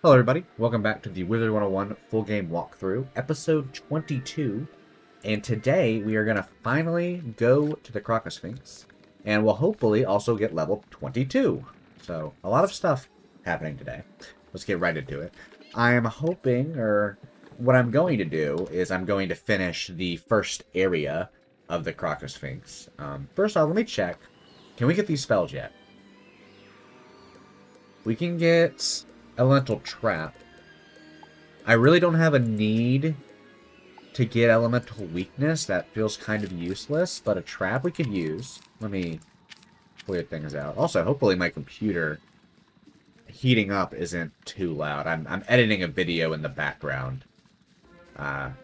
Hello everybody, welcome back to the Wizard101 full game walkthrough, episode 22, and today we are going to finally go to the Crocosfinx, and we'll hopefully also get level 22. So, a lot of stuff happening today. Let's get right into it. I am hoping, or what I'm going to do, is I'm going to finish the first area of the Crocosfinx. First off, let me check. Can we get these spells yet? We can get Elemental Trap. I really don't have a need to get Elemental Weakness. That feels kind of useless, but a Trap we could use. Let me clear things out. Also, hopefully my computer heating up isn't too loud. I'm editing a video in the background. I'm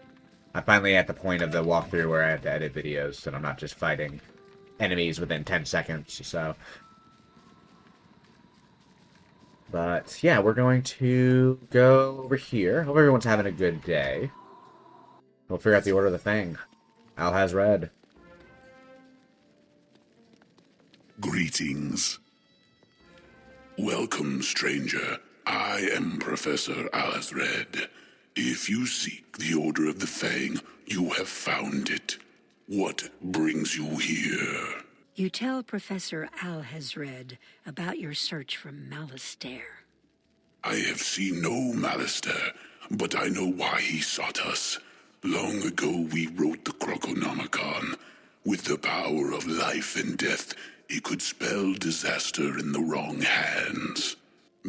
finally at the point of the walkthrough where I have to edit videos, so I'm not just fighting enemies within 10 seconds, so... But, yeah, we're going to go over here. Hope everyone's having a good day. We'll figure out the Order of the Fang. Al has red. Greetings. Welcome, stranger. I am Professor Alazred. If you seek the Order of the Fang, you have found it. What brings you here? You tell Professor Alhazred about your search for Malistaire. I have seen no Malistaire, but I know why he sought us. Long ago we wrote the Croconomicon. With the power of life and death, it could spell disaster in the wrong hands.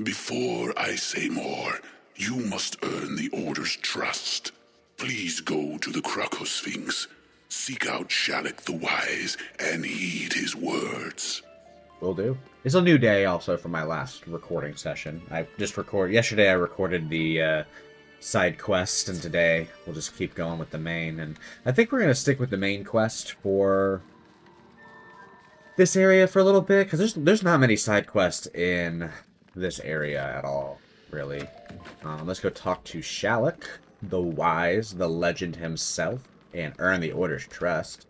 Before I say more, you must earn the Order's trust. Please go to the Crocosfinx. Seek out Shalak the Wise and heed his words. Will do. It's a new day also for my last recording session. Yesterday I recorded the side quest, and today we'll just keep going with the main. And I think we're going to stick with the main quest for this area for a little bit, because there's not many side quests in this area at all, really. Let's go talk to Shalak the Wise, the legend himself, and earn the Order's trust.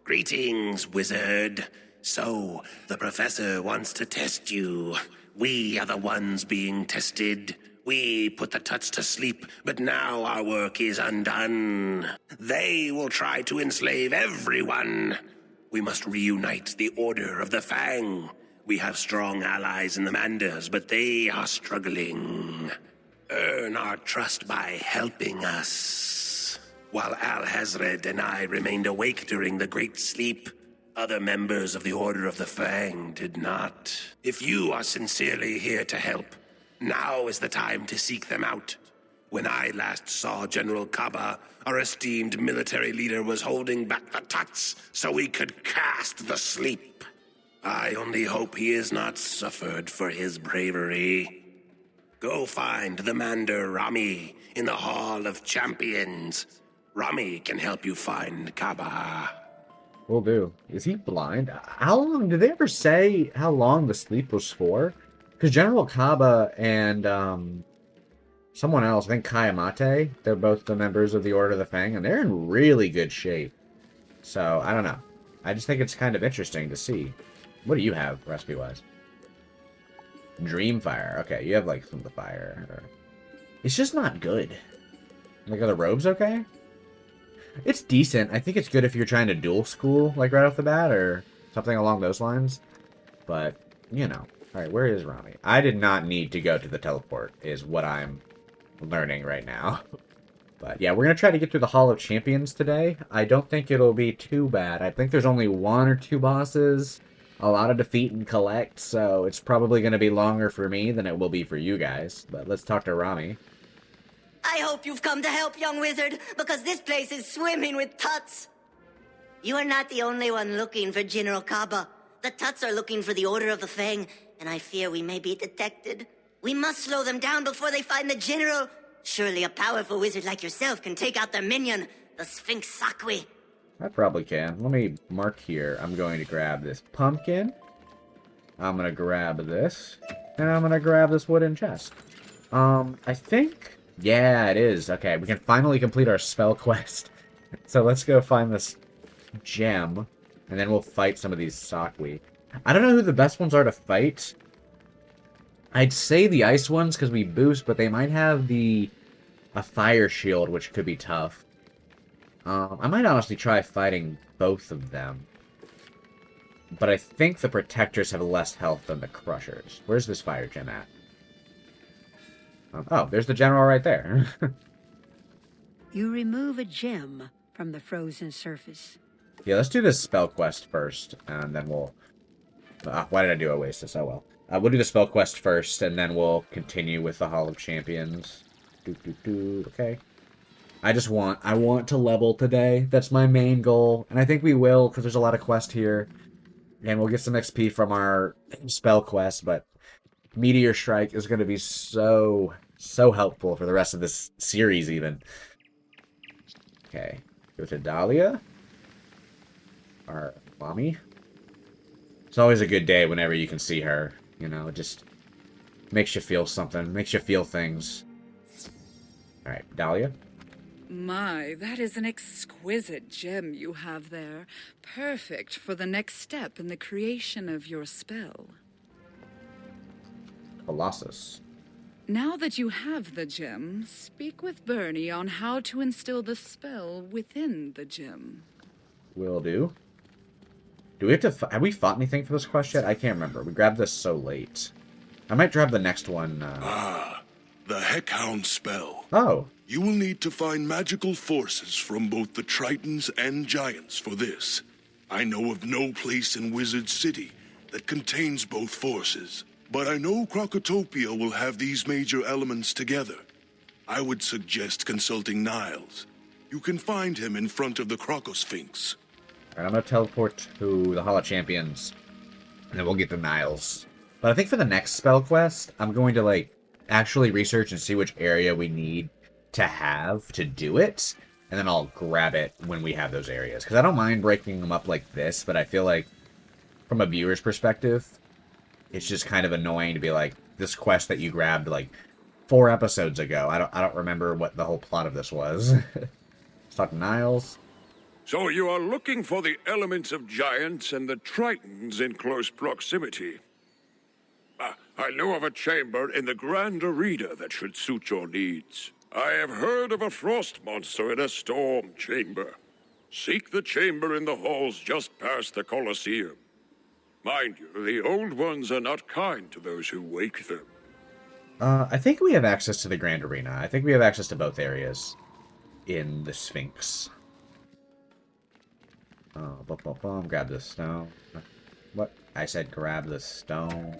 Greetings, wizard. So, the professor wants to test you. We are the ones being tested. We put the Tuts to sleep, but now our work is undone. They will try to enslave everyone. We must reunite the Order of the Fang. We have strong allies in the Manders, but they are struggling. Earn our trust by helping us. While Alhazred and I remained awake during the Great Sleep, other members of the Order of the Fang did not. If you are sincerely here to help, now is the time to seek them out. When I last saw General Kaba, our esteemed military leader was holding back the Tuts so we could cast the sleep. I only hope he has not suffered for his bravery. Go find the Mander Rami in the Hall of Champions. Rami can help you find Kaba. Will do. Is he blind? How long, did they ever say how long the sleep was for? Because General Kaba and someone else, I think Kayamate, they're both the members of the Order of the Fang, and they're in really good shape. So, I don't know. I just think it's kind of interesting to see. What do you have, recipe-wise? Dreamfire. Okay, you have, like, some of the fire. It's just not good. Like, are the robes okay? It's decent. I think it's good if you're trying to dual school, like, right off the bat, or something along those lines. But, you know. Alright, where is Rami? I did not need to go to the teleport, is what I'm learning right now. But, yeah, we're going to try to get through the Hall of Champions today. I don't think it'll be too bad. I think there's only 1 or 2 bosses, a lot of defeat and collect, so it's probably going to be longer for me than it will be for you guys. But let's talk to Rami. I hope you've come to help, young wizard, because this place is swimming with Tuts. You are not the only one looking for General Kaba. The Tuts are looking for the Order of the Fang, and I fear we may be detected. We must slow them down before they find the General. Surely a powerful wizard like yourself can take out their minion, the Sphinx Sakwi. I probably can. Let me mark here. I'm going to grab this pumpkin. I'm going to grab this. And I'm going to grab this wooden chest. I think... Yeah, it is. Okay, we can finally complete our spell quest. So let's go find this gem, and then we'll fight some of these Sakwi. I don't know who the best ones are to fight. I'd say the ice ones because we boost, but they might have a fire shield, which could be tough. I might honestly try fighting both of them. But I think the protectors have less health than the crushers. Where's this fire gem at? Oh, there's the general right there. You remove a gem from the frozen surface. Yeah, let's do this spell quest first, and then we'll... why did I do Oasis? Oh well. We'll do the spell quest first, and then we'll continue with the Hall of Champions. Okay. I want to level today. That's my main goal. And I think we will, because there's a lot of quest here. And we'll get some XP from our spell quest, but Meteor Strike is going to be so helpful for the rest of this series, even. Okay. Go to Dahlia. Our mommy. It's always a good day whenever you can see her. You know, it just makes you feel something. Makes you feel things. Alright, Dahlia. My, that is an exquisite gem you have there. Perfect for the next step in the creation of your spell. Colossus. Now that you have the gem, speak with Bernie on how to instill the spell within the gem. Will do. Do we have to... have we fought anything for this quest yet? I can't remember. We grabbed this so late. I might grab the next one. The Heckhound spell. Oh. You will need to find magical forces from both the Tritons and Giants for this. I know of no place in Wizard City that contains both forces, but I know Crocotopia will have these major elements together. I would suggest consulting Niles. You can find him in front of the Crocosphinx. Alright, I'm gonna teleport to the Hall of Champions, and then we'll get to Niles. But I think for the next spell quest, I'm going to, like, actually research and see which area we need to have to do it, and then I'll grab it when we have those areas. Because I don't mind breaking them up like this, but I feel like, from a viewer's perspective, it's just kind of annoying to be like, this quest that you grabbed, like, 4 episodes ago. I don't remember what the whole plot of this was. Let's talk to Niles. So you are looking for the elements of giants and the Tritons in close proximity. I know of a chamber in the Grand Arena that should suit your needs. I have heard of a frost monster in a storm chamber. Seek the chamber in the halls just past the Colosseum. Mind you, the old ones are not kind to those who wake them. I think we have access to the Grand Arena. I think we have access to both areas in the Sphinx. Grab the stone. What? I said grab the stone.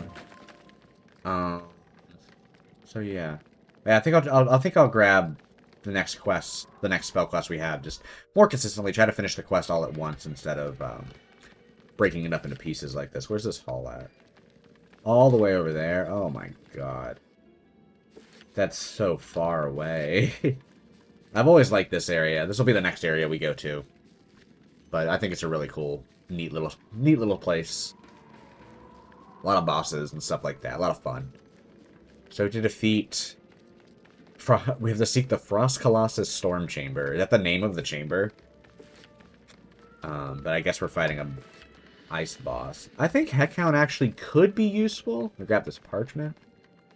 So yeah. Yeah, I think I'll grab the next quest, the next spell quest we have, just more consistently try to finish the quest all at once instead of breaking it up into pieces like this. Where's this hall at? All the way over there. Oh my god. That's so far away. I've always liked this area. This will be the next area we go to. But I think it's a really cool, neat little place. A lot of bosses and stuff like that. A lot of fun. So to defeat... we have to seek the Frost Colossus Storm Chamber. Is that the name of the chamber? But I guess we're fighting a ice boss. I think Heckhound actually could be useful. We grab this parchment.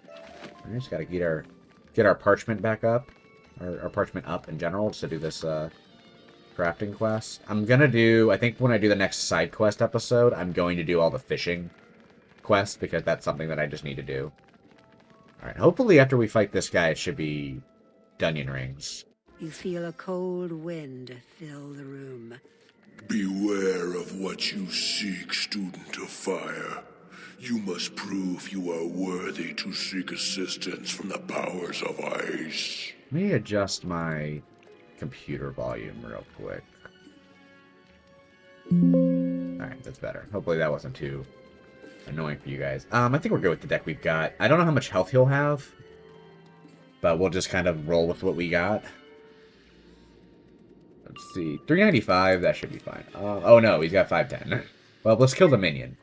I just gotta get our parchment back up. Our parchment up in general, just to do this crafting quest. I'm gonna do... I think when I do the next side quest episode, I'm going to do all the fishing quests, because that's something that I just need to do. Alright, hopefully after we fight this guy, it should be Dunyan Rings. You feel a cold wind fill the room. Beware of what you seek, student of fire. You must prove you are worthy to seek assistance from the powers of ice. Let me adjust my computer volume real quick. Alright, that's better. Hopefully that wasn't too annoying for you guys. I think we're good with the deck we've got. I don't know how much health he'll have, but we'll just kind of roll with what we got. Let's see. 395, that should be fine. Oh no, he's got 510. Well, let's kill the minion.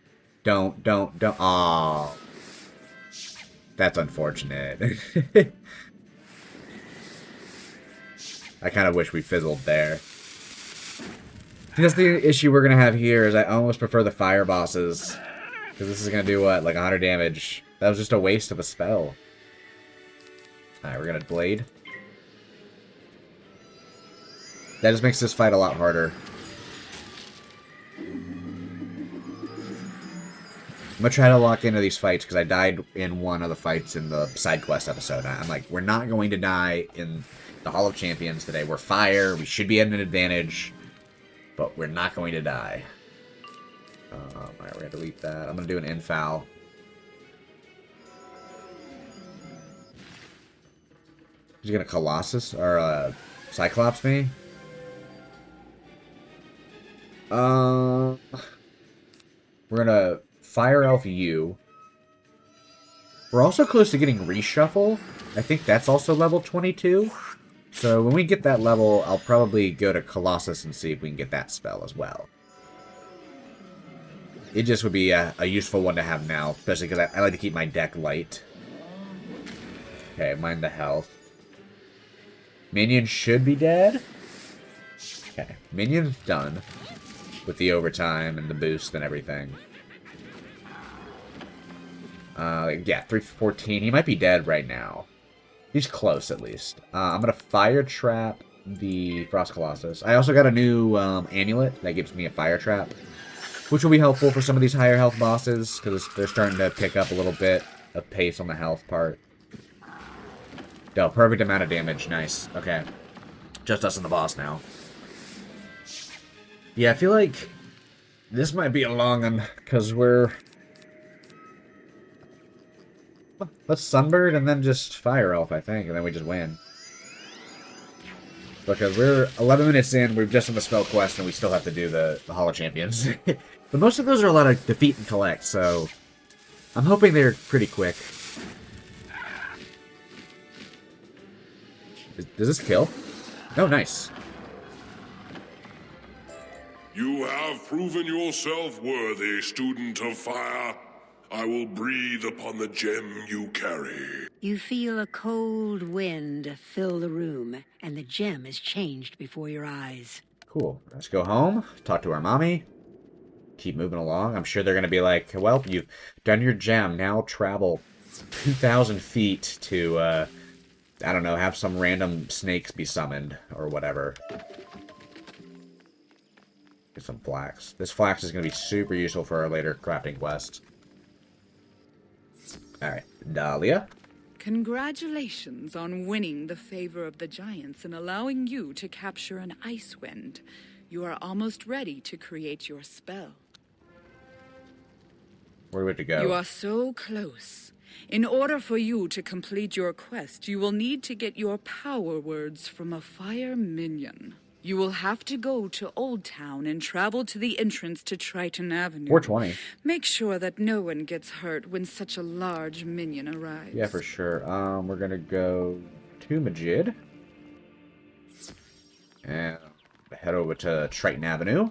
Don't. Aww. That's unfortunate. I kind of wish we fizzled there. Just the issue we're going to have here is I almost prefer the fire bosses. Because this is going to do, what, like 100 damage That was just a waste of a spell. Alright, we're gonna Blade. That just makes this fight a lot harder. I'm gonna try to lock into these fights because I died in one of the fights in the side quest episode. I'm like, we're not going to die in the Hall of Champions today. We're fire. We should be at an advantage, but we're not going to die. Alright, we're gonna delete that. I'm gonna do an infoul. He's gonna Colossus or Cyclops me. We're gonna Fire Elf you. We're also close to getting Reshuffle. I think that's also level 22. So when we get that level, I'll probably go to Colossus and see if we can get that spell as well. It just would be a useful one to have now, especially because I like to keep my deck light. Okay, mind the health. Minion should be dead. Okay, Minion's done. With the overtime and the boost and everything. Yeah, 314. He might be dead right now. He's close, at least. I'm going to Fire Trap the Frost Colossus. I also got a new amulet that gives me a Fire Trap, which will be helpful for some of these higher health bosses, because they're starting to pick up a little bit of pace on the health part. Dealt perfect amount of damage. Nice. Okay. Just us and the boss now. Yeah, I feel like this might be a long one, because we're... Let's Sunbird and then just Fire Elf, I think, and then we just win. Because we're 11 minutes in, we're just on the spell quest, and we still have to do the Hall of Champions. But most of those are a lot of defeat and collect, so... I'm hoping they're pretty quick. Does this kill? Oh, nice. You have proven yourself worthy, student of fire. I will breathe upon the gem you carry. You feel a cold wind fill the room, and the gem is changed before your eyes. Cool. Let's go home, talk to our mommy, keep moving along. I'm sure they're going to be like, well, you've done your gem. Now travel 2,000 feet to, I don't know, have some random snakes be summoned or whatever. Get some flax. This flax is going to be super useful for our later crafting quests. Alright, Dahlia. Congratulations on winning the favor of the giants and allowing you to capture an ice wind. You are almost ready to create your spell. Where do we have to go? You are so close. In order for you to complete your quest, you will need to get your power words from a fire minion. You will have to go to Old Town and travel to the entrance to Triton Avenue. 420. Make sure that no one gets hurt when such a large minion arrives. Yeah, for sure. We're gonna go to Majid. And head over to Triton Avenue.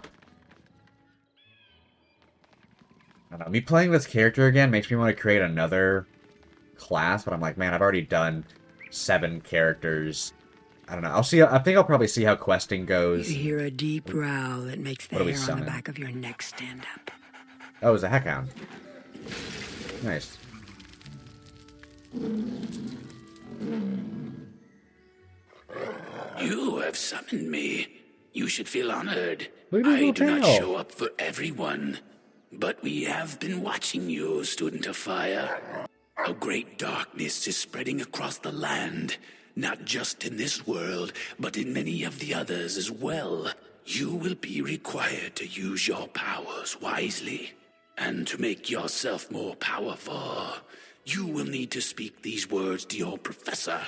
I don't know, me playing this character again makes me want to create another class, but I'm like, man, I've already done 7 characters. I don't know. I'll see. I think I'll probably see how questing goes. You hear a deep growl that makes the What do we hair on summon? the back of your neck stand up. Oh, it's a Heckhound. Nice. You have summoned me. You should feel honored. Look at his I little do not tail. show up for everyone. But we have been watching you, student of fire. A great darkness is spreading across the land. Not just in this world, but in many of the others as well. You will be required to use your powers wisely. And to make yourself more powerful, you will need to speak these words to your professor.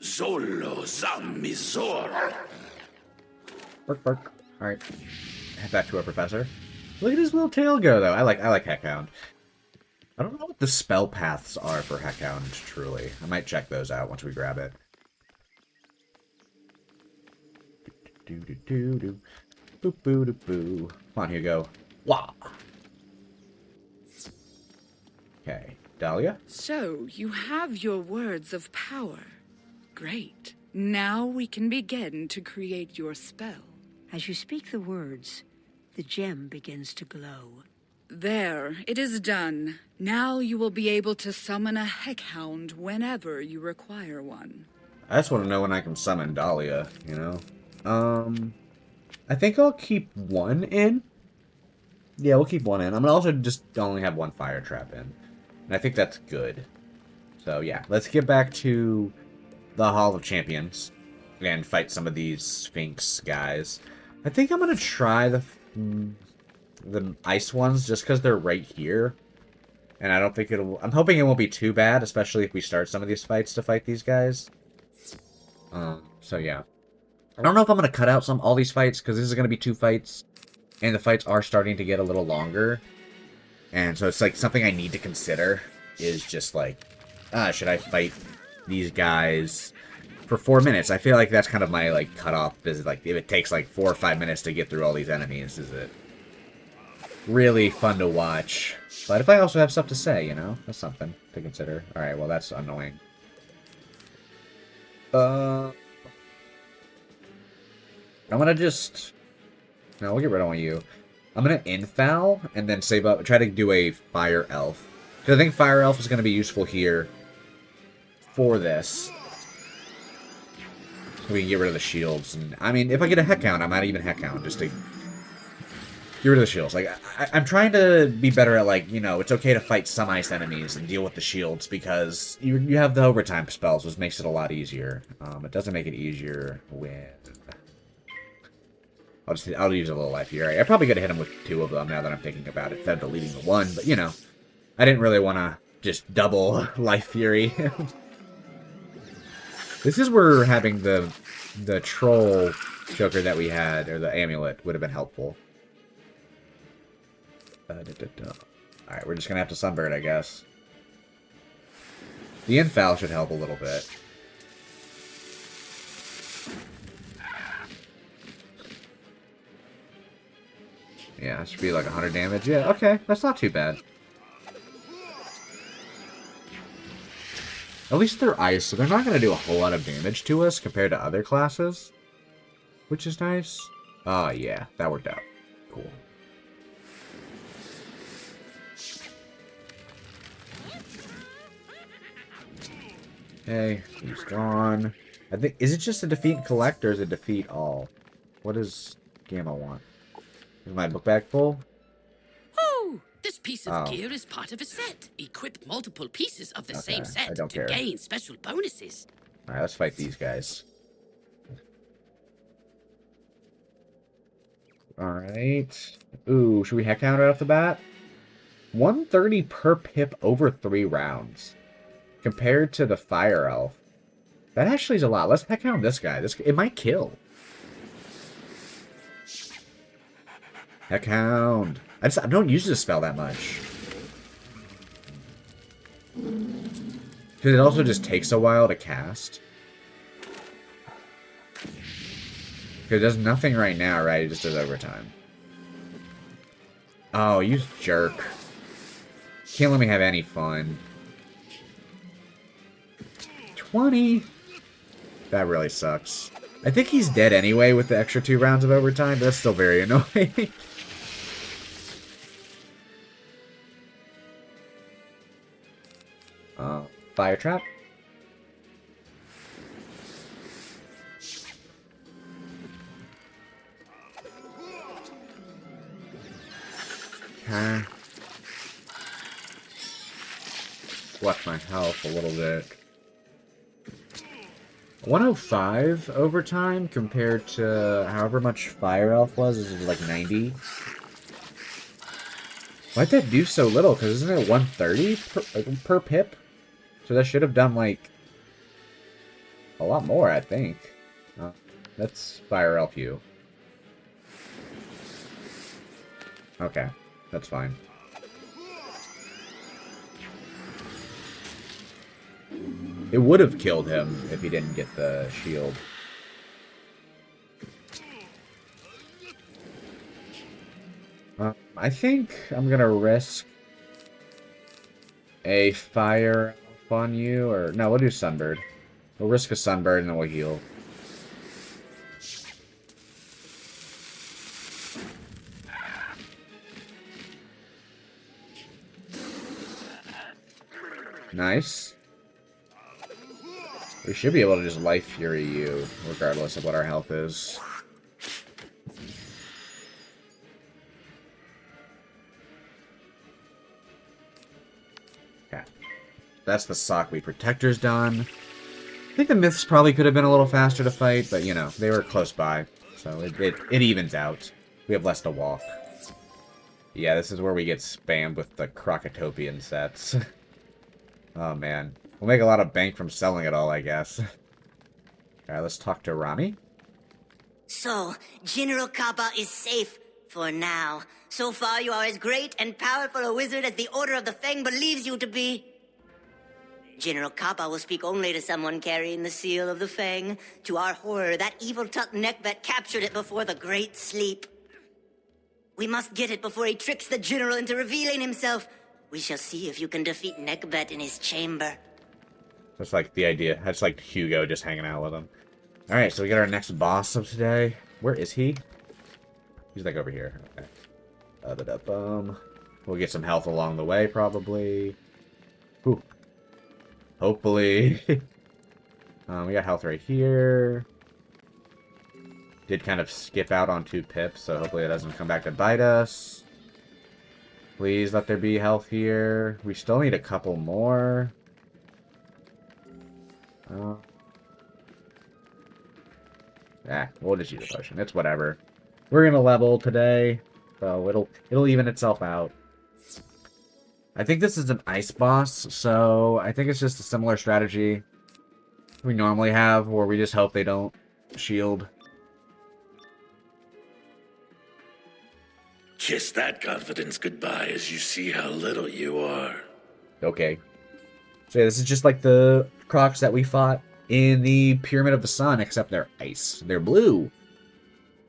Zolo Zamizor. Bark, bark. Alright. Head back to our professor. Look at his little tail go, though. I like Heckhound. I don't know what the spell paths are for Heckhound, truly. I might check those out once we grab it. Do-do-do-do. Boop-boo-do-boo. Come on, Hugo. Wah! Okay. Dahlia? So, you have your words of power. Great. Now we can begin to create your spell. As you speak the words, the gem begins to glow. There, it is done. Now you will be able to summon a heckhound whenever you require one. I just want to know when I can summon Dahlia, you know? I think I'll keep one in. Yeah, we'll keep one in. I'm gonna also just only have one fire trap in. And I think that's good. So yeah, let's get back to the Hall of Champions and fight some of these Sphinx guys. I think I'm gonna try the ice ones just because they're right here. And I don't think it'll... I'm hoping it won't be too bad, especially if we start some of these fights to fight these guys. So yeah. I don't know if I'm going to cut out all these fights, because this is going to be 2 fights. And the fights are starting to get a little longer. And so it's like something I need to consider is just like, should I fight these guys for 4 minutes? I feel like that's kind of my like cutoff. Is like if it takes like 4 or 5 minutes to get through all these enemies, is it really fun to watch? But if I also have stuff to say, you know, that's something to consider. All right, well that's annoying. I'm gonna just... No, we'll get rid of you. I'm gonna infoul and then save up, try to do a Fire Elf. Because I think Fire Elf is gonna be useful here for this. So we can get rid of the shields. And I mean, if I get a Heckhound, I might even Heckhound just to get rid of the shields. Like, I'm trying to be better at, like, you know, it's okay to fight some ice enemies and deal with the shields because you have the overtime spells, which makes it a lot easier. It doesn't make it easier with... I'll use a little Life Fury. I probably could have hit him with 2 of them now that I'm thinking about it, instead of deleting the 1, but, you know, I didn't really want to just double Life Fury. This is where having the troll choker that we had, or the amulet, would have been helpful. Alright, we're just gonna have to Sunbird, I guess. The infoul should help a little bit. Yeah, it should be like 100 damage. Yeah, okay, that's not too bad. At least they're ice, so they're not going to do a whole lot of damage to us compared to other classes. Which is nice. Oh, yeah, that worked out. Cool. Okay, he's gone. I think, is it just a defeat collect or is it defeat all? What does Gamma want? Is my book bag full? Oh, this piece of gear is part of a set. Equip multiple pieces of the same set to gain special bonuses. Alright, let's fight these guys. Alright. Ooh, should we Heckhound right off the bat? 130 per pip over 3 rounds. Compared to the Fire Elf. That actually is a lot. Let's Heckhound this guy. It might kill. Heckhound. I don't use this spell that much. Because it also just takes a while to cast. Because it does nothing right now, right? It just does overtime. Oh, you jerk. Can't let me have any fun. 20? That really sucks. I think he's dead anyway with the extra 2 rounds of overtime, but that's still very annoying. Fire trap. Okay. Watch my health a little bit. 105 overtime compared to however much Fire Elf was. This is like 90. Why'd that do so little? Because isn't it 130 per pip? So that should have done, like, a lot more, I think. That's Fire Elf you. Okay, that's fine. It would have killed him if he didn't get the shield. I think I'm gonna risk a Fire Elf on you, or no, we'll do Sunbird. We'll risk a Sunbird and then we'll heal. Nice. We should be able to just Life Fury you, regardless of what our health is. Okay. That's the Sockweed Protector's done. I think the Myths probably could have been a little faster to fight, but, you know, they were close by. So it evens out. We have less to walk. Yeah, this is where we get spammed with the Crocotopian sets. Oh, man. We'll make a lot of bank from selling it all, I guess. Alright, let's talk to Rami. So, General Kaba is safe for now. So far, you are as great and powerful a wizard as the Order of the Fang believes you to be. General Kaba will speak only to someone carrying the seal of the Fang. To our horror, that evil Tut Neckbet captured it before the Great Sleep. We must get it before he tricks the General into revealing himself. We shall see if you can defeat Neckbet in his chamber. That's like the idea. That's like Hugo just hanging out with him. Alright, so we got our next boss of today. Where is he? He's like over here. Okay. We'll get some health along the way, probably. Ooh. Hopefully. We got health right here. Did kind of skip out on 2 pips, so hopefully it doesn't come back to bite us. Please let there be health here. We still need a couple more. We'll just use a potion. It's whatever. We're gonna level today, so it'll even itself out. I think this is an ice boss, so I think it's just a similar strategy we normally have, where we just hope they don't shield. Kiss that confidence goodbye as you see how little you are. Okay. So yeah, this is just like the Crocs that we fought in the Pyramid of the Sun, except they're ice. They're blue.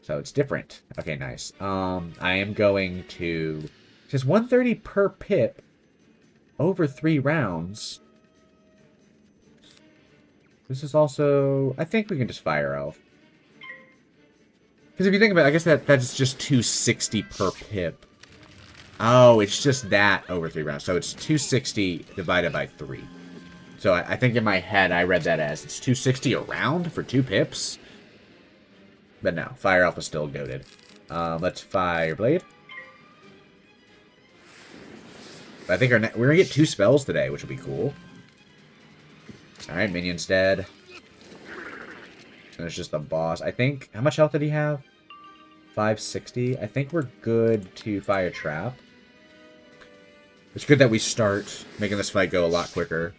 So it's different. Okay, nice. I am going to... Just 130 per pip over 3 rounds. This is also... I think we can just Fire Elf. Because if you think about it, I guess that's just 260 per pip. Oh, it's just that over 3 rounds. So it's 260 divided by 3. So I think in my head I read that as it's 260 a round for 2 pips. But no, Fire Elf is still goated. Let's Fire Blade. I think we're going to get 2 spells today, which will be cool. Alright, minion's dead. And it's just the boss. I think... How much health did he have? 560. I think we're good to Fire Trap. It's good that we start making this fight go a lot quicker.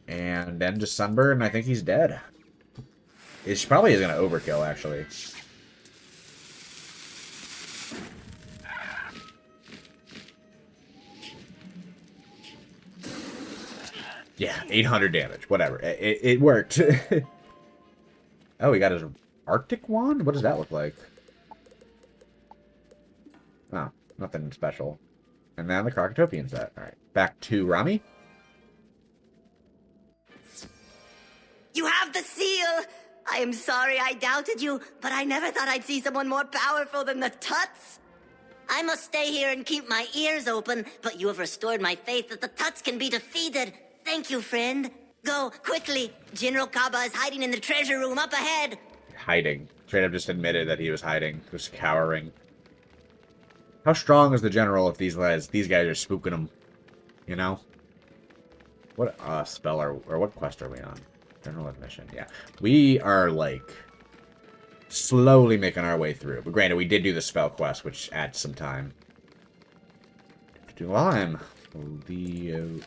And then just Sunburn, and I think he's dead. It probably is going to overkill, actually. Yeah, 800 damage. Whatever. It worked. Oh, he got his Arctic Wand? What does that look like? Oh, nothing special. And now the Crocotopian set. Alright, back to Rami. You have the seal! I am sorry I doubted you, but I never thought I'd see someone more powerful than the Tuts. I must stay here and keep my ears open, but you have restored my faith that the Tuts can be defeated. Thank you, friend. Go, quickly. General Kaba is hiding in the treasure room up ahead. Hiding. Straight up just admitted that he was hiding. Just cowering. How strong is the general if these guys are spooking him? You know? What spell or what quest are we on? General admission, yeah. We are, like, slowly making our way through. But granted, we did do the spell quest, which adds some time. I'm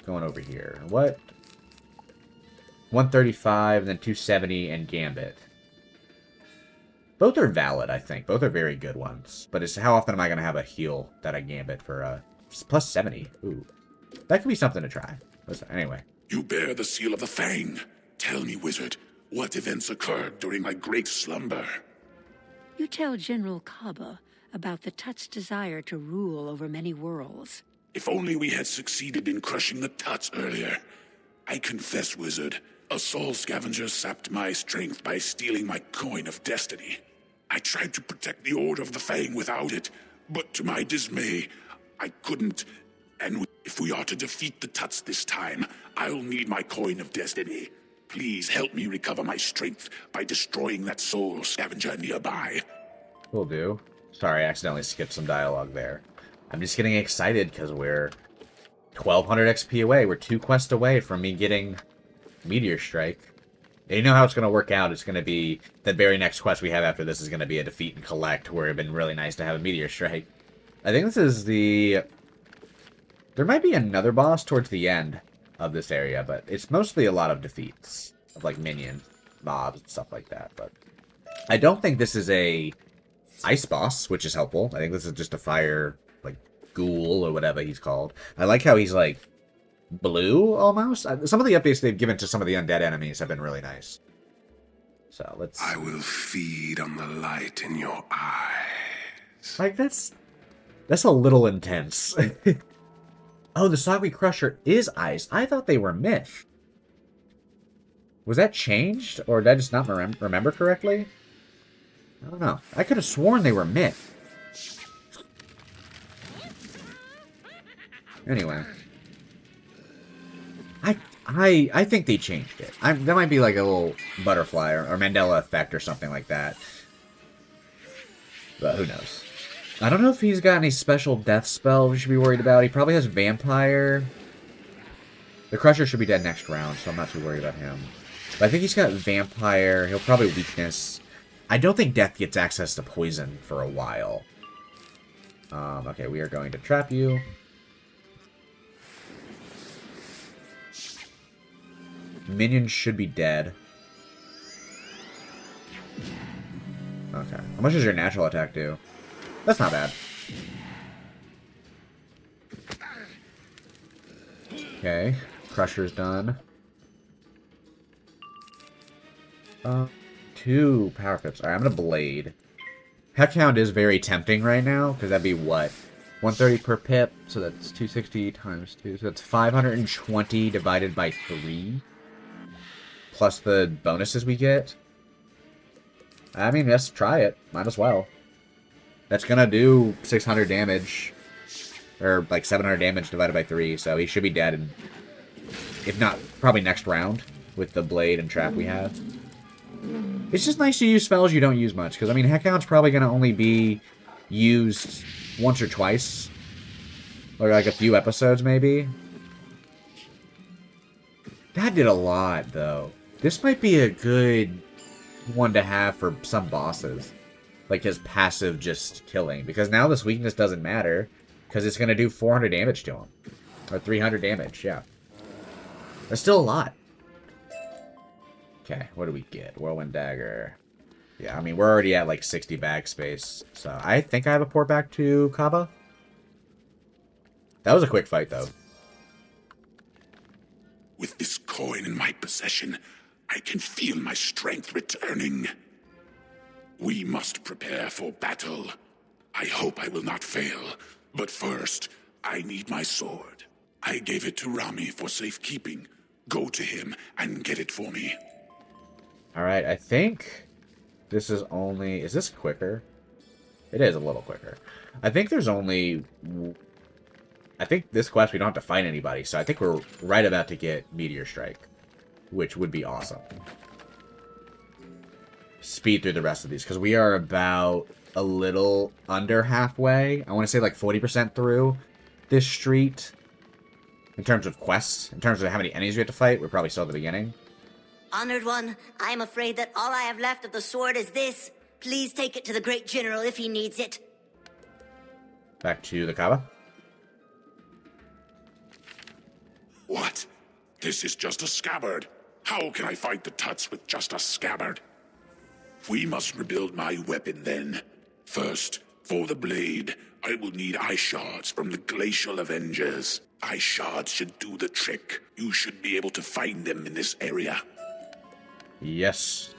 going over here. What? 135, then 270, and Gambit. Both are valid, I think. Both are very good ones. But it's how often am I going to have a heal that I Gambit for plus 70? Ooh. That could be something to try. Anyway. You bear the seal of the Fang. Tell me, wizard, what events occurred during my great slumber? You tell General Kaba about the Tut's desire to rule over many worlds. If only we had succeeded in crushing the Tuts earlier. I confess, wizard, a soul scavenger sapped my strength by stealing my coin of destiny. I tried to protect the Order of the Fang without it, but to my dismay, I couldn't. And if we are to defeat the Tuts this time, I'll need my coin of destiny. Please help me recover my strength by destroying that soul scavenger nearby. Will do. Sorry, I accidentally skipped some dialogue there. I'm just getting excited because we're 1,200 XP away. We're 2 quests away from me getting Meteor Strike. And you know how it's going to work out. It's going to be the very next quest we have after this is going to be a defeat and collect, where it'd been really nice to have a Meteor Strike. I think this is the... There might be another boss towards the end of this area, but it's mostly a lot of defeats of, like, minion mobs and stuff like that. But I don't think this is a ice boss, which is helpful. I think this is just a fire, like, ghoul or whatever he's called. I like how he's, like, blue, almost. Some of the updates they've given to some of the undead enemies have been really nice. So, let's... I will feed on the light in your eyes. Like, that's a little intense. Oh, the Soggy Crusher is ice. I thought they were myth. Was that changed? Or did I just not remember correctly? I don't know. I could have sworn they were myth. Anyway. I think they changed it. That might be like a little butterfly or Mandela effect or something like that. But who knows? I don't know if he's got any special death spell we should be worried about. He probably has Vampire. The Crusher should be dead next round, so I'm not too worried about him. But I think he's got Vampire. He'll probably Weakness. I don't think Death gets access to Poison for a while. Okay, we are going to trap you. Minions should be dead. Okay. How much does your natural attack do? That's not bad. Okay. Crusher's done. 2 power pips. Alright, I'm gonna Blade. Heckhound is very tempting right now, because that'd be what? 130 per pip, so that's 260 times 2. So that's 520 divided by 3. Plus the bonuses we get. I mean, let's try it. Might as well. That's gonna do 600 damage. Or, like, 700 damage divided by 3, so he should be dead in... If not, probably next round, with the blade and trap we have. It's just nice to use spells you don't use much, because, I mean, Heckhound's probably gonna only be used once or twice. Or, like, a few episodes, maybe. That did a lot, though. This might be a good one to have for some bosses. Like his passive just killing. Because now this weakness doesn't matter. Because it's going to do 400 damage to him. Or 300 damage, yeah. That's still a lot. Okay, what do we get? Whirlwind Dagger. Yeah, I mean, we're already at like 60 bag space. So I think I have a port back to Kaba. That was a quick fight, though. With this coin in my possession, I can feel my strength returning. We must prepare for battle. I hope I will not fail. But first, I need my sword. I gave it to Rami for safekeeping. Go to him and get it for me. Alright, I think this is only... Is this quicker? It is a little quicker. I think there's only... I think this quest we don't have to fight anybody, so I think we're right about to get Meteor Strike, which would be awesome. Speed through the rest of these, because we are about a little under halfway. I want to say like 40% through this street. In terms of quests, in terms of how many enemies we have to fight, we're probably still at the beginning. Honored one, I am afraid that all I have left of the sword is this. Please take it to the great general if he needs it. Back to the Kaba. What? This is just a scabbard. How can I fight the Tuts with just a scabbard? We must rebuild my weapon then. First, for the blade, I will need ice shards from the Glacial Avengers. Ice shards should do the trick. You should be able to find them in this area. Yes,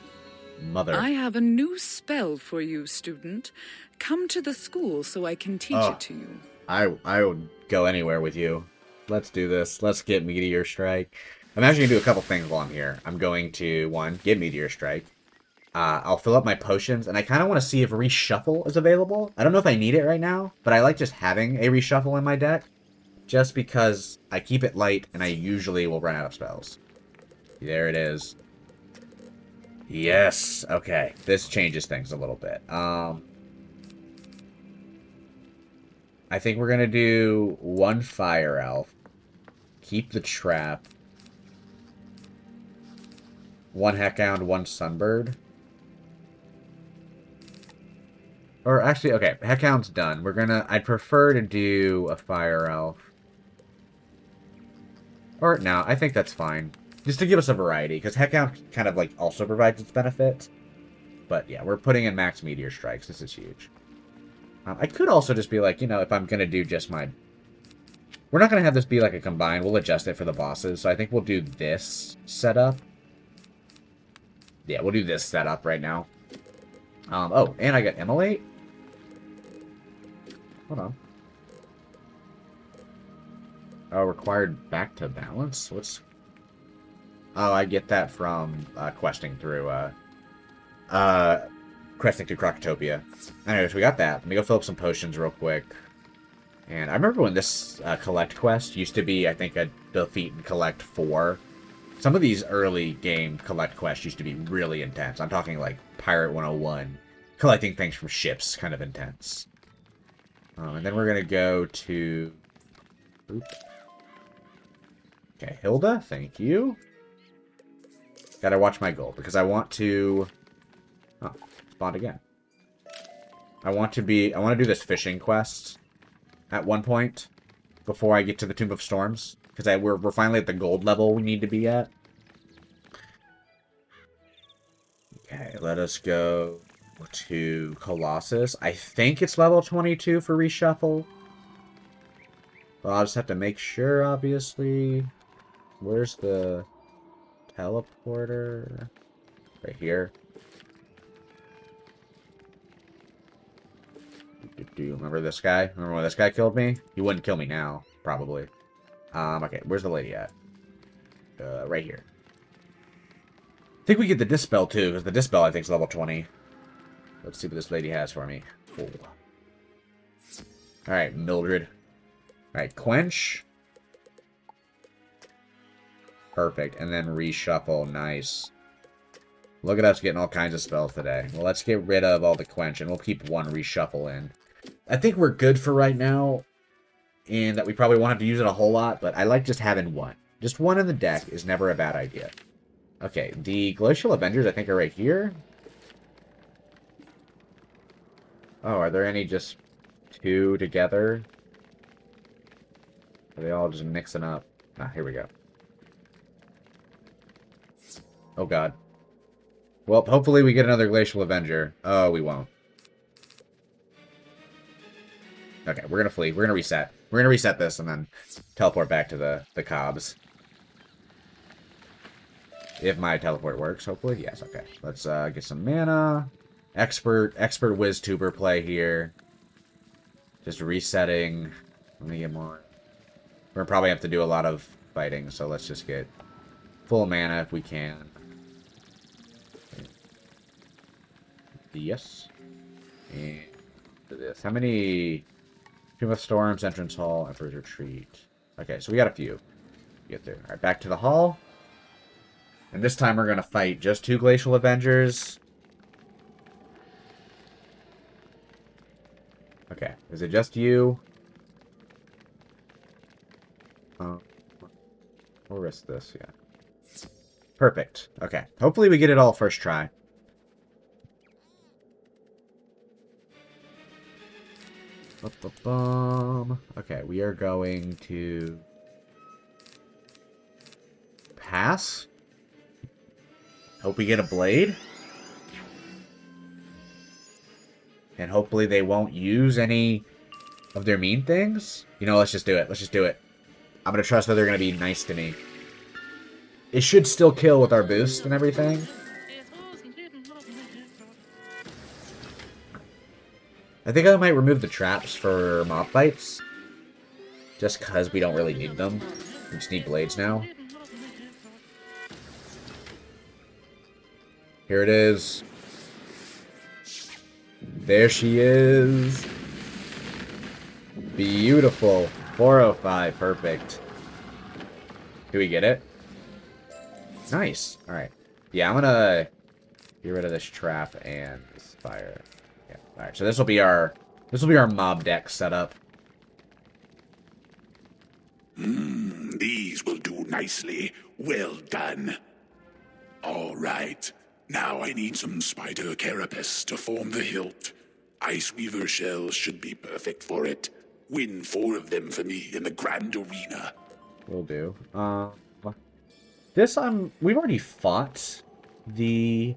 mother. I have a new spell for you, student. Come to the school so I can teach it to you. I would go anywhere with you. Let's do this. Let's get Meteor Strike. I'm actually going to do a couple things while I'm here. I'm going to, 1, get Meteor Strike. I'll fill up my potions, and I kind of want to see if reshuffle is available. I don't know if I need it right now, but I like just having a reshuffle in my deck, just because I keep it light, and I usually will run out of spells. There it is. Yes, okay. This changes things a little bit. I think we're going to do 1 Fire Elf. Keep the Trap. 1 Heckhound, 1 Sunbird. Or actually, okay, Heckhound's done. I'd prefer to do a Fire Elf. Or, no, I think that's fine. Just to give us a variety, because Heckhound kind of, like, also provides its benefit. But, yeah, we're putting in max Meteor Strikes. This is huge. I could also just be like, you know, if I'm going to do just my... We're not going to have this be like a combine. We'll adjust it for the bosses. So I think we'll do this setup. Yeah, we'll do this setup right now. Oh, and I got Immolate? Hold on. Oh, required back to balance? What's... Oh, I get that from questing through Crocotopia. Anyways, we got that. Let me go fill up some potions real quick. And I remember when this collect quest used to be, I think, a defeat and collect 4. Some of these early game collect quests used to be really intense. I'm talking like Pirate 101. Collecting things from ships, kind of intense. And then we're going to go to... Oops. Okay, Hilda, thank you. Gotta watch my goal, because I want to... Oh, spawned again. I want to do this fishing quest at one point before I get to the Tomb of Storms, because we're finally at the gold level we need to be at. Okay, let us go to Colossus. I think it's level 22 for reshuffle. But I'll just have to make sure, obviously. Where's the teleporter? Right here. Do you remember this guy? Remember when this guy killed me? He wouldn't kill me now, probably. Okay, where's the lady at? Right here. I think we get the Dispel, too, because the Dispel, I think, is level 20. Let's see what this lady has for me. Cool. Alright, Mildred. Alright, Quench. Perfect. And then Reshuffle. Nice. Look at us getting all kinds of spells today. Well, let's get rid of all the Quench, and we'll keep 1 Reshuffle in. I think we're good for right now, in that we probably won't have to use it a whole lot, but I like just having 1. Just 1 in the deck is never a bad idea. Okay, the Glacial Avengers, I think, are right here. Oh, are there any just 2 together? Are they all just mixing up? Ah, here we go. Oh, God. Well, hopefully we get another Glacial Avenger. Oh, we won't. Okay, we're gonna flee. We're gonna reset. We're gonna reset this and then teleport back to the Cobbs. If my teleport works, hopefully. Yes, okay. Let's get some mana. Expert WizTuber play here. Just resetting. Let me get more. We're gonna probably have to do a lot of fighting, so let's just get full mana if we can. Yes. And this. How many? Tomb of Storms, Entrance Hall, Emperor's Retreat. Okay, so we got a few. Get there. Alright, back to the hall. And this time we're going to fight just 2 Glacial Avengers. Okay, is it just you? We'll risk this, yeah. Perfect. Okay, hopefully we get it all first try. Okay, we are going to pass. Hope we get a blade. And hopefully they won't use any of their mean things. You know, let's just do it. Let's just do it. I'm going to trust that they're going to be nice to me. It should still kill with our boost and everything. I think I might remove the traps for mob fights. Just because we don't really need them. We just need blades now. Here it is. There she is. Beautiful. 405. Perfect. Do we get it? Nice. Alright. Yeah, I'm gonna get rid of this trap and this fire. Yeah. Alright, so this will be our mob deck setup. These will do nicely. Well done. All right. Now I need some spider carapace to form the hilt. Ice Weaver shells should be perfect for it. Win 4 of them for me in the grand arena. Will do. We've already fought the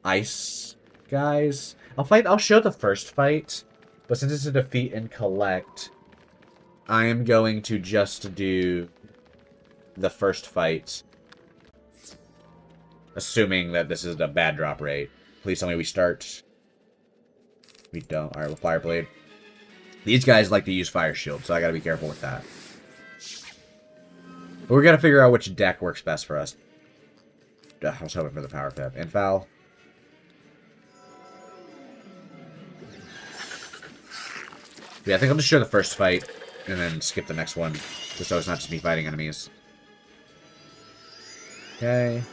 ice guys. I'll show the first fight, but since it's a defeat and collect, I am going to just do the first fight. Assuming that this is a bad drop rate. Please tell me we start. We don't. Alright, with Fire Blade. These guys like to use Fire Shield, so I gotta be careful with that. But we gotta figure out which deck works best for us. I was hoping for the Power Pip. Infoul. Yeah, I think I'll just show the first fight, and then skip the next one. Just so it's not just me fighting enemies. Okay.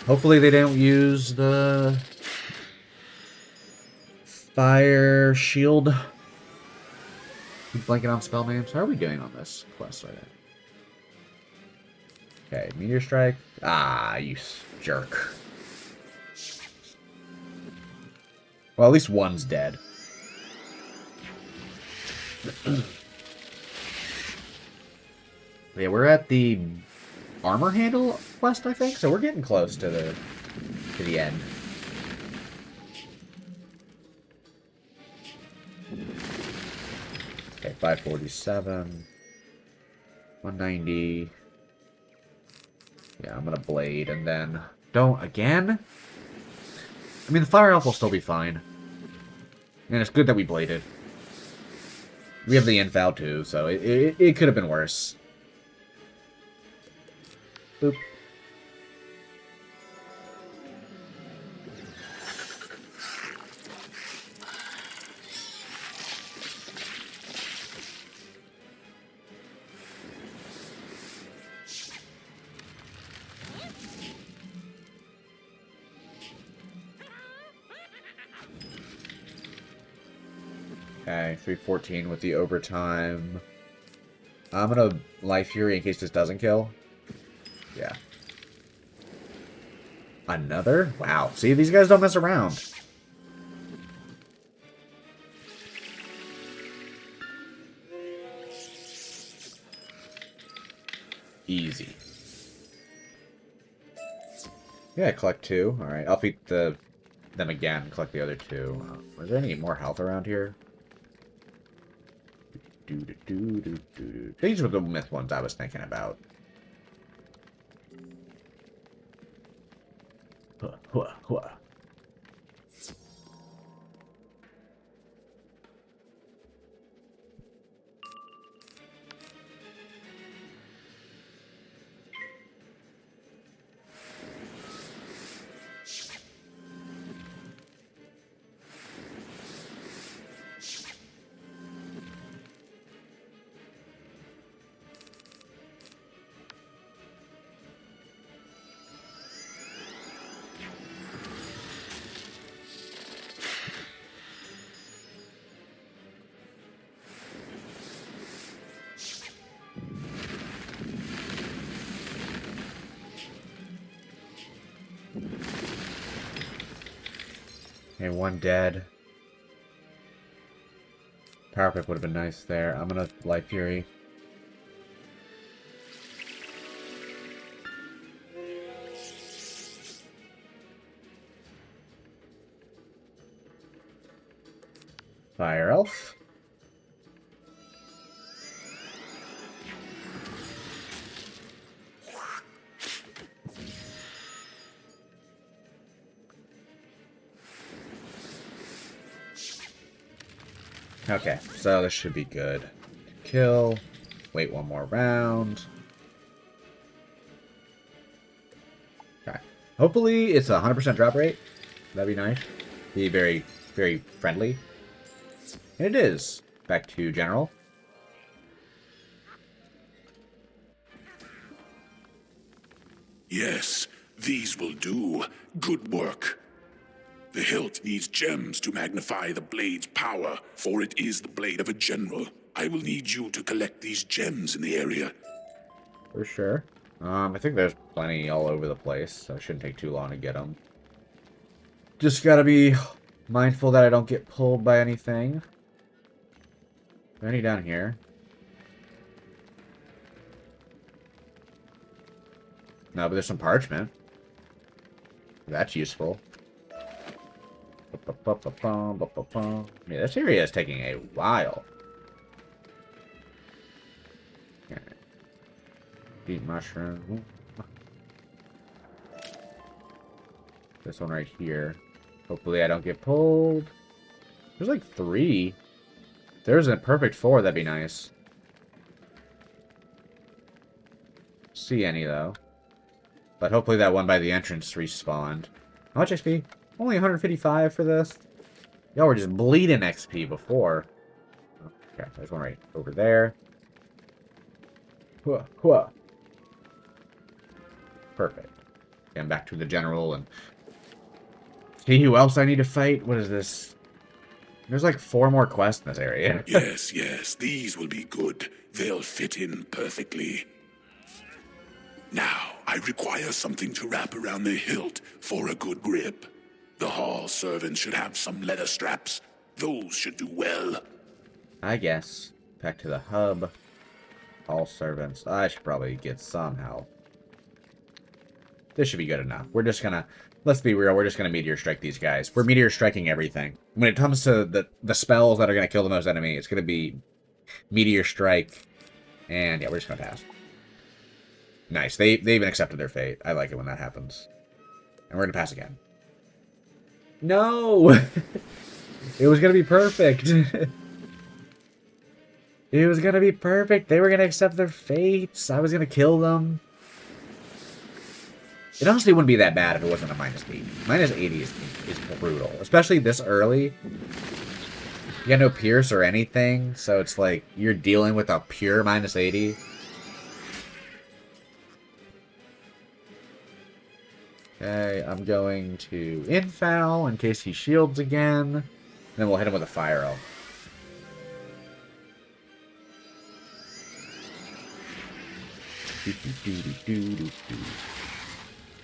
Hopefully they don't use the Fire Shield. Keep blanking on spell names. How are we doing on this quest right now? Okay, Meteor Strike. Ah, you jerk. Well, at least one's dead. Yeah, we're at the armor handle quest, I think, so we're getting close to the end. Okay, 547, 190. Yeah, I'm gonna blade and then don't again. I mean, the fire elf will still be fine, and it's good that we bladed. We have the infoul too, so it could have been worse. Boop. Okay, 314 with the overtime. I'm gonna Life Fury in case this doesn't kill. Yeah. Another? Wow. See, these guys don't mess around. Easy. Yeah, collect 2. Alright, I'll feed them again, collect the other 2. Is there any more health around here? These were the myth ones I was thinking about. Okay, 1 dead. Power Pip would have been nice there. I'm gonna Light Fury. Fire Elf. Okay, so this should be good. Kill. Wait 1 more round. Okay. Hopefully it's a 100% drop rate. That'd be nice. Be very very friendly. And it is. Back to General. Yes, these will do. Good work. The hilt needs gems to magnify the blade's power, for it is the blade of a general. I will need you to collect these gems in the area. For sure. I think there's plenty all over the place, so it shouldn't take too long to get them. Just gotta be mindful that I don't get pulled by anything. Any down here? No, but there's some parchment. That's useful. Yeah, this area is taking a while. Okay. Deep mushroom. This one right here. Hopefully I don't get pulled. There's like 3. If there's a perfect 4, that'd be nice. See any though. But hopefully that one by the entrance respawned. How much XP? Only 155 for this? Y'all were just bleeding XP before. Okay, there's one right over there. Perfect. Okay, I'm back to the general and see who else I need to fight. What is this? There's like 4 more quests in this area. Yes, these will be good. They'll fit in perfectly. Now, I require something to wrap around the hilt for a good grip. The hall servants should have some leather straps. Those should do well. I guess. Back to the hub. Hall servants. I should probably get some help. This should be good enough. We're just gonna... Let's be real, we're just gonna Meteor Strike these guys. We're Meteor Striking everything. When it comes to the spells that are gonna kill the most enemy, it's gonna be Meteor Strike. And yeah, we're just gonna pass. Nice. They even accepted their fate. I like it when that happens. And we're gonna pass again. No! It was gonna be perfect. It was gonna be perfect. They were gonna accept their fates. I was gonna kill them. It honestly wouldn't be that bad if it wasn't a -80. -80 is brutal. Especially this early. You got no Pierce or anything, so it's like you're dealing with a pure -80. Okay, I'm going to infoul in case he shields again. Then we'll hit him with a fire elf.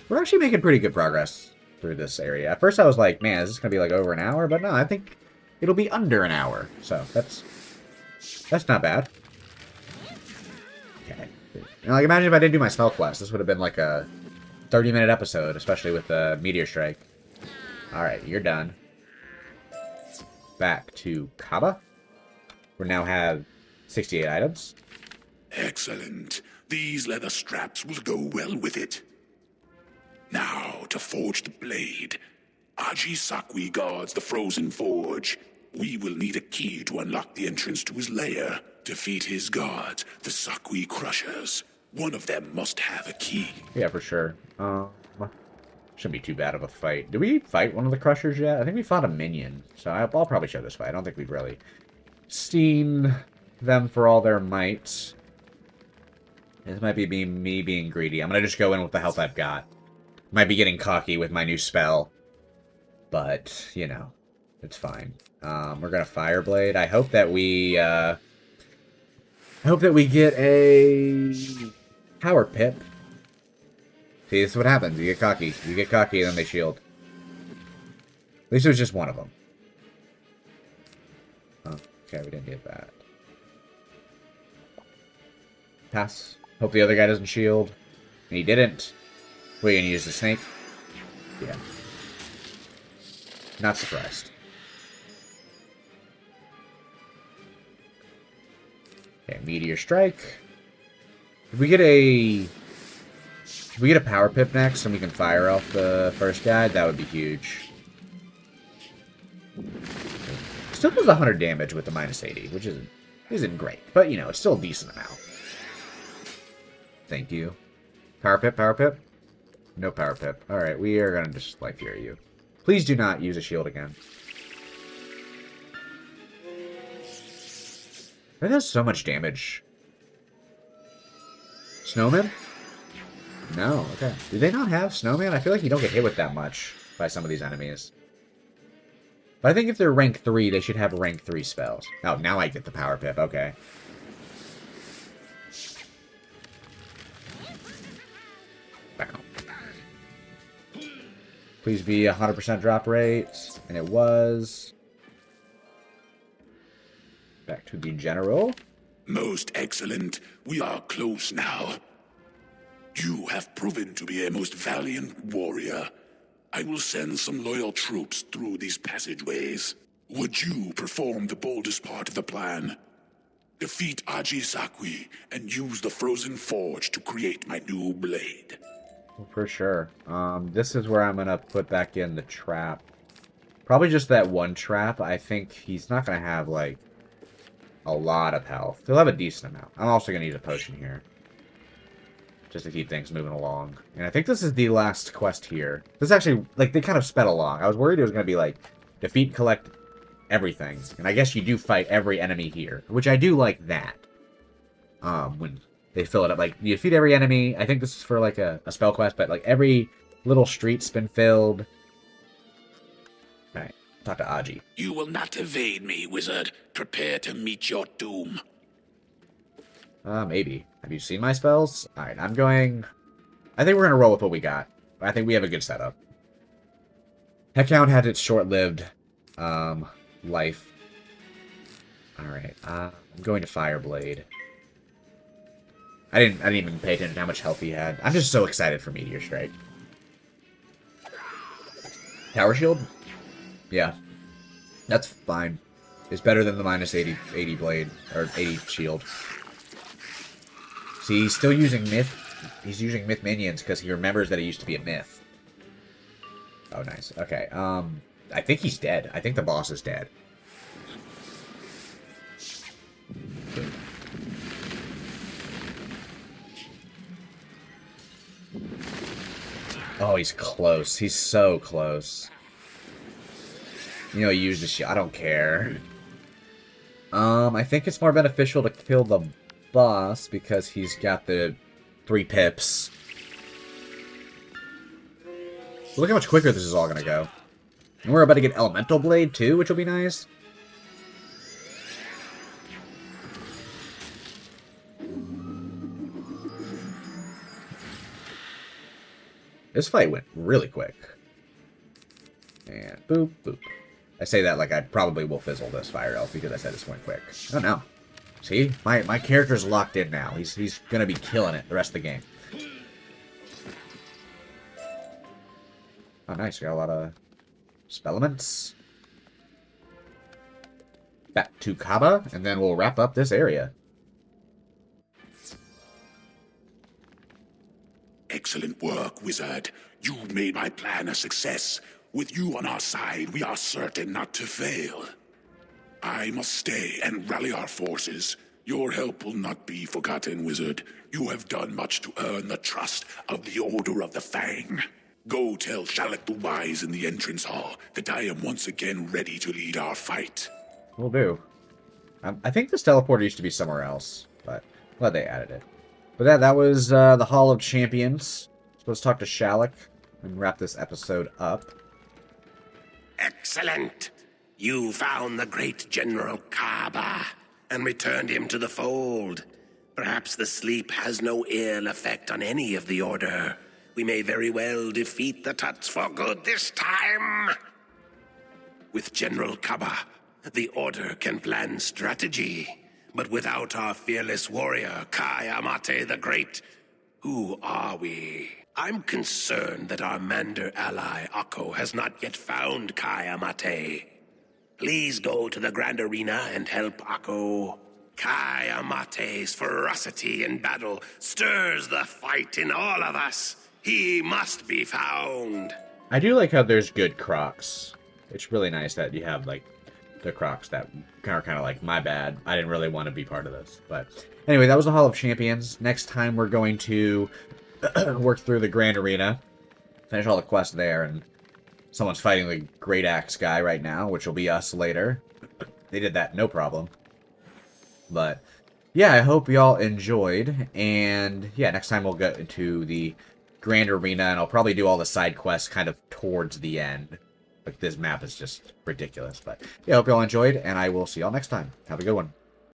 We're actually making pretty good progress through this area. At first I was like, man, is this going to be like over an hour? But no, I think it'll be under an hour. So that's not bad. Okay. And like, imagine if I didn't do my spell quest. This would have been like a 30-minute episode, especially with the Meteor Strike. Alright, you're done. Back to Kaba. We now have 68 items. Excellent. These leather straps will go well with it. Now, to forge the blade. Aji Sakwi guards the frozen forge. We will need a key to unlock the entrance to his lair. Defeat his guards, the Sakwi Crushers. One of them must have a key. Yeah, for sure. Shouldn't be too bad of a fight. Did we fight one of the Crushers yet? I think we fought a minion. So I'll probably show this fight. I don't think we've really seen them for all their might. This might be me being greedy. I'm going to just go in with the health I've got. Might be getting cocky with my new spell. But, you know, it's fine. We're going to Fire Blade. I hope that we get a Power Pip. See, this is what happens. You get cocky. You get cocky and then they shield. At least it was just one of them. Oh, okay, we didn't get that. Pass. Hope the other guy doesn't shield. And he didn't. We're gonna use the snake? Yeah. Not surprised. Okay, Meteor Strike. If we get a Power Pip next and we can fire off the first guy, that would be huge. Still does 100 damage with the -80, which isn't great. But, you know, it's still a decent amount. Thank you. Power Pip, Power Pip? No Power Pip. Alright, we are gonna just, like, fear you. Please do not use a shield again. That does so much damage. Snowman? No, okay. Do they not have Snowman? I feel like you don't get hit with that much by some of these enemies. But I think if they're rank 3, they should have rank 3 spells. Oh, now I get the Power Pip, okay. Please be 100% drop rate. And it was. Back to the general. Most excellent. We are close now. You have proven to be a most valiant warrior. I will send some loyal troops through these passageways. Would you perform the boldest part of the plan? Defeat Aji Sakwi and use the frozen forge to create my new blade. For sure. This is where I'm going to put back in the trap. Probably just that one trap. I think he's not going to have, like, a lot of health. He'll have a decent amount. I'm also going to use a potion here. Just to keep things moving along. And I think this is the last quest here. This actually, like, they kind of sped along. I was worried it was going to be, like, defeat, collect everything. And I guess you do fight every enemy here. Which I do like that. When they fill it up. Like, you defeat every enemy. I think this is for, like, a spell quest. But, like, every little street's been filled. Alright. Talk to Aji. You will not evade me, wizard. Prepare to meet your doom. Maybe. Have you seen my spells? Alright, I'm going... I think we're going to roll with what we got. I think we have a good setup. Heckhound had its short-lived life. Alright, I'm going to Fireblade. I didn't even pay attention to how much health he had. I'm just so excited for Meteor Strike. Tower Shield? Yeah. That's fine. It's better than the minus 80 blade, or 80 shield. See, he's still using myth. He's using myth minions because he remembers that he used to be a myth. Oh, nice. Okay, I think he's dead. I think the boss is dead. Oh, he's close. He's so close. You know, he used the shield. I don't care. I think it's more beneficial to kill the boss because he's got the 3 pips. Look how much quicker this is all gonna go. And we're about to get Elemental Blade too, which will be nice. This fight went really quick. And boop, boop. I say that like I probably will fizzle this Fire Elf because I said this went quick. Oh no. See? My character's locked in now. He's gonna be killing it the rest of the game. Oh nice, we got a lot of spellements. Back to Kaba, and then we'll wrap up this area. Excellent work, wizard. You made my plan a success. With you on our side, we are certain not to fail. I must stay and rally our forces. Your help will not be forgotten, wizard. You have done much to earn the trust of the Order of the Fang. Go tell Shalak the Wise in the entrance hall that I am once again ready to lead our fight. Will do. I think this teleporter used to be somewhere else, but glad they added it. But that was the Hall of Champions. So let's talk to Shalak and wrap this episode up. Excellent. You found the great General Kaba and returned him to the fold. Perhaps the sleep has no ill effect on any of the Order. We may very well defeat the Tuts for good this time. With General Kaba, the Order can plan strategy. But without our fearless warrior, Kai Amate the Great, who are we? I'm concerned that our Mander ally, Akko, has not yet found Kai Amate. Please go to the Grand Arena and help Akko. Kai Amate's ferocity in battle stirs the fight in all of us. He must be found. I do like how there's good Crocs. It's really nice that you have, like, the Crocs that are kind of like, my bad, I didn't really want to be part of this. But anyway, that was the Hall of Champions. Next time we're going to work through the Grand Arena, finish all the quests there, and someone's fighting the Great Axe guy right now, which will be us later. They did that, no problem. But yeah, I hope y'all enjoyed. And yeah, next time we'll get into the Grand Arena, and I'll probably do all the side quests kind of towards the end. Like, this map is just ridiculous. But yeah, I hope y'all enjoyed, and I will see y'all next time. Have a good one.